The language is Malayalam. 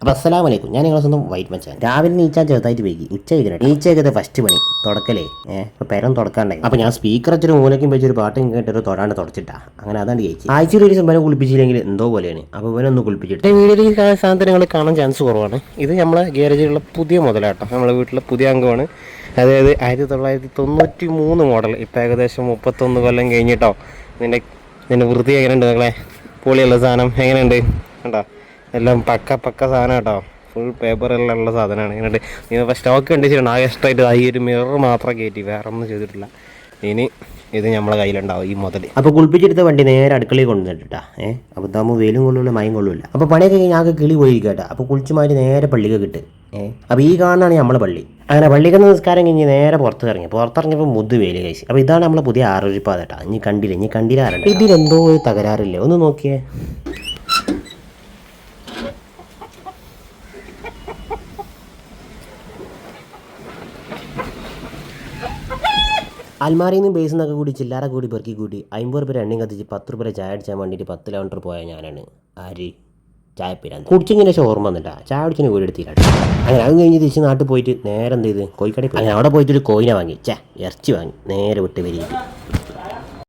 അപ്പോൾ അസ്സലാമു അലൈക്കും. ഞാൻ നിങ്ങളെ സ്വന്തം വൈറ്റ് മച്ചാൻ. രാവിലെ നീച്ചാൻ ചെറുതായിട്ട് വൈകി, ഉച്ച കഴിഞ്ഞിട്ട് നീച്ചേക്കത് ഫസ്റ്റ് പണി തുടക്കലേ. ഇപ്പോൾ പെരം തുടക്കാണ്ടായി. അപ്പോൾ ഞാൻ സ്പീക്കർ വെച്ചൊരു മൂലക്കും വെച്ചൊരു പാട്ടും കേട്ടൊരു തൊടാണ്ട് തുടച്ചിട്ടാ. അങ്ങനെ അതാണ് കഴിച്ചു. ആഴ്ചയിൽ ഒരു ദിവസം കുളിപ്പിച്ചില്ലെങ്കിൽ എന്തോ പോലെയാണ്. അപ്പോൾ ഇവനൊന്ന് കുളിപ്പിച്ചിട്ട് വീട്ടിൽ ഈ സാധനങ്ങൾ കാണാൻ ചാൻസ് കുറവാണ്. ഇത് നമ്മളെ ഗ്യാരേജിലുള്ള പുതിയ മുതലാട്ടോ, നമ്മളെ വീട്ടിലെ പുതിയ അംഗമാണ്. അതായത് 1993 മോഡൽ. ഇപ്പം ഏകദേശം 31 കൊല്ലം കഴിഞ്ഞിട്ടോ. നിന്റെ വൃത്തി എങ്ങനെയുണ്ട് നിങ്ങളെ? പൊളിയുള്ള സാധനം എങ്ങനെയുണ്ട് കണ്ടോ? എല്ലാം പക്ക സാധനം കേട്ടോ. ഫുൾ പേപ്പറെല്ലാം ഉള്ള സാധനമാണ്. ഇങ്ങനെ ഇപ്പോൾ സ്റ്റോക്ക് കണ്ടിച്ചിട്ടുണ്ട്. ആ എക്സ്ട്രായിട്ട് ഈ ഒരു മിറർ മാത്രം കയറ്റി, വേറെ ഒന്നും ചെയ്തിട്ടില്ല. ഇനി ഇത് നമ്മളെ കയ്യിലുണ്ടാവും ഈ മുതൽ. അപ്പോൾ കുളിപ്പിച്ചെടുത്ത വണ്ടി നേരെ അടുക്കളയിൽ കൊണ്ടുവന്നിട്ടാ. അപ്പോൾ ഇതാകുമ്പോൾ വെയിലും കൊള്ളില്ല, മയം കൊള്ളില്ല. അപ്പോൾ പണിയൊക്കെ കഴിഞ്ഞ് ഞങ്ങൾക്ക് കിളി പോയിരിക്കട്ടോ. അപ്പോൾ കുളിച്ചുമാരി നേരെ പള്ളിക്ക് കിട്ടും. അപ്പോൾ ഈ കാണാനാണ് നമ്മളെ പള്ളി. അങ്ങനെ പള്ളിക്കുന്ന നിസ്കാരം കഴിഞ്ഞ് നേരെ പുറത്തിറങ്ങിയപ്പോൾ മുദ്ദ് വെയിൽ കഴിച്ചു. അപ്പോൾ ഇതാണ് നമ്മളെ പുതിയ ആരോഗ്യപാത കേട്ടോ. ഇനി കണ്ടില്ല ആരണ്ട. ഇതിലെന്തോ ഒരു തകരാറില്ലേ, ഒന്ന് നോക്കിയേ. അൽമാരിയിൽ നിന്ന് ബേസിൽ നിന്നൊക്കെ കൂടി ചില്ലാറ കൂടി പെറുക്കി കൂട്ടി 50 രൂപ എണ്ണയും കത്തിച്ച് 10 രൂപ ചായ അടിച്ചാൻ വേണ്ടിയിട്ട് 10 കിലോമീറ്റർ പോയ ഞാനാണ് ആര് ചായപ്പിരാൻ കുടിച്ചിങ്ങനെ ഓർമ്മ വന്നിട്ടാ. ചായ കുടിച്ചിന് വീട് എടുത്തില്ല. അങ്ങനെ അത് കഴിഞ്ഞ് തിരിച്ച് നാട്ടിൽ പോയിട്ട് നേരെ എന്ത് ചെയ്ത് കോഴിക്കടയിൽ പോയി. അങ്ങനെ അവിടെ പോയിട്ട് ഒരു കോയിനെ വാങ്ങി ഇറച്ചി വാങ്ങി നേരെ വിട്ട് വരിക.